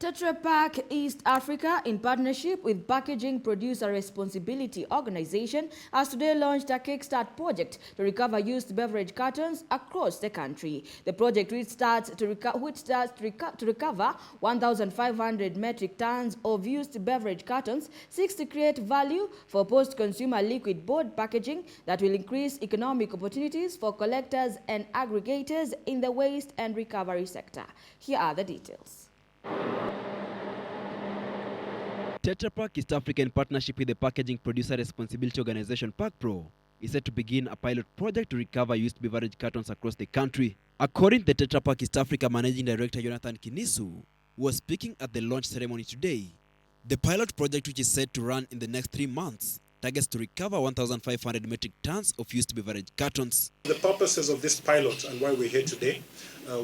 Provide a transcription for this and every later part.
Tetra Pak East Africa, in partnership with Packaging Producer Responsibility Organization, has today launched a Kickstart project to recover used beverage cartons across the country. The project, which starts to recover 1,500 metric tons of used beverage cartons, seeks to create value for post-consumer liquid board packaging that will increase economic opportunities for collectors and aggregators in the waste and recovery sector. Here are the details. Tetra Pak East Africa, in partnership with the Packaging Producer Responsibility Organization PAKPRO, is set to begin a pilot project to recover used beverage cartons across the country. According to the Tetra Pak East Africa Managing Director Jonathan Kinisu, who was speaking at the launch ceremony today, the pilot project, which is set to run in the next 3 months, targets to recover 1,500 metric tons of used beverage cartons. The purposes of this pilot and why we're here today,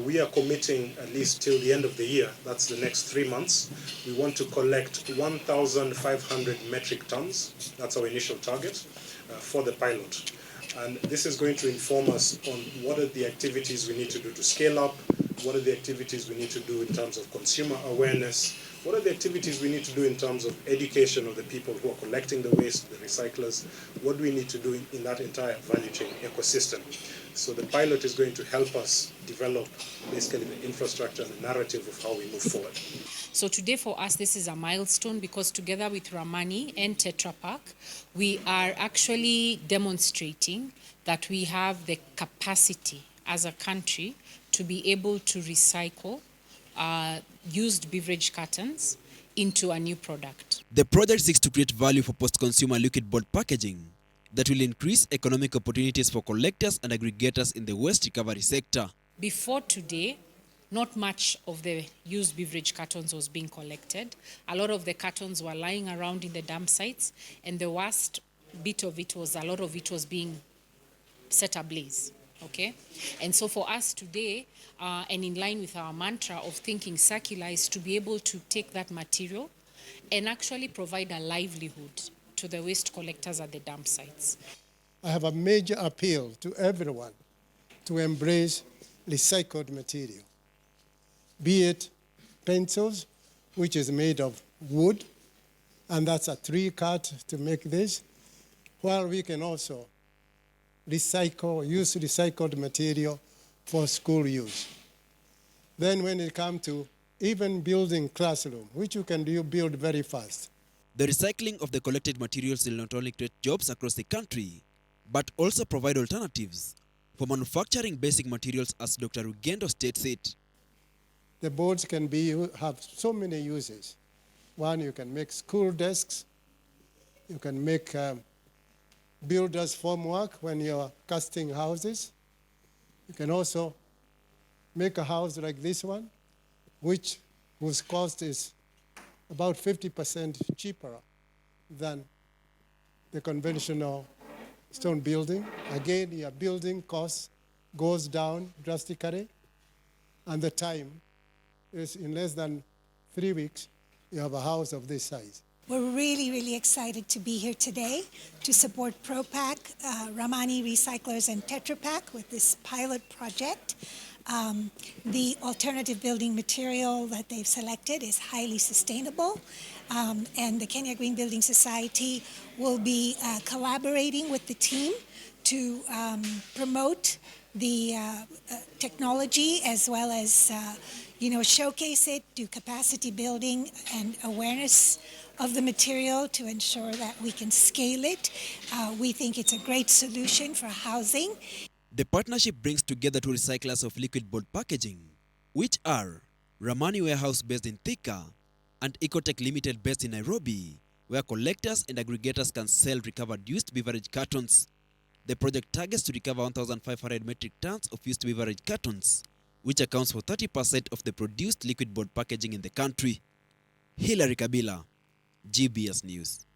we are committing at least till the end of the year, that's the next 3 months, we want to collect 1,500 metric tons. That's our initial target for the pilot. And this is going to inform us on what are the activities we need to do to scale up, what are the activities we need to do in terms of consumer awareness, what are the activities we need to do in terms of education of the people who are collecting the waste, the recyclers, what do we need to do in that entire value chain ecosystem. So the pilot is going to help us develop basically the infrastructure and the narrative of how we move forward. So today for us this is a milestone because together with Ramani and Tetra Pak, we are actually demonstrating that we have the capacity as a country to be able to recycle used beverage cartons into a new product. The project seeks to create value for post-consumer liquid board packaging that will increase economic opportunities for collectors and aggregators in the waste recovery sector. Before today, not much of the used beverage cartons was being collected. A lot of the cartons were lying around in the dump sites, and the worst bit of it was a lot of it was being set ablaze. Okay, and so for us today, and in line with our mantra of thinking circular, is to be able to take that material and actually provide a livelihood to the waste collectors at the dump sites. I have a major appeal to everyone to embrace recycled material, be it pencils, which is made of wood, and that's a tree cut to make this, while we can also use recycled material for school use. Then when it comes to even building classroom, which you can build very fast. The recycling of the collected materials will not only create jobs across the country, but also provide alternatives for manufacturing basic materials, as Dr. Rugendo states it. The boards can have so many uses. One, you can make school desks, you can make builders formwork when you're casting houses. You can also make a house like this one, whose cost is about 50% cheaper than the conventional stone building. Again, your building cost goes down drastically, and the time is in less than 3 weeks, you have a house of this size. We're really, really excited to be here today to support ProPak, Ramani Recyclers, and Tetra Pak with this pilot project. The alternative building material that they've selected is highly sustainable, and the Kenya Green Building Society will be collaborating with the team to promote the technology as well as showcase it, do capacity building and awareness of the material to ensure that we can scale it. We think it's a great solution for housing. The partnership brings together 2 recyclers of liquid board packaging, which are Ramani Warehouse based in Thika and Ecotech Limited based in Nairobi, where collectors and aggregators can sell recovered used beverage cartons. The project targets to recover 1,500 metric tons of used beverage cartons, which accounts for 30% of the produced liquid board packaging in the country. Hilary Kabila, GBS News.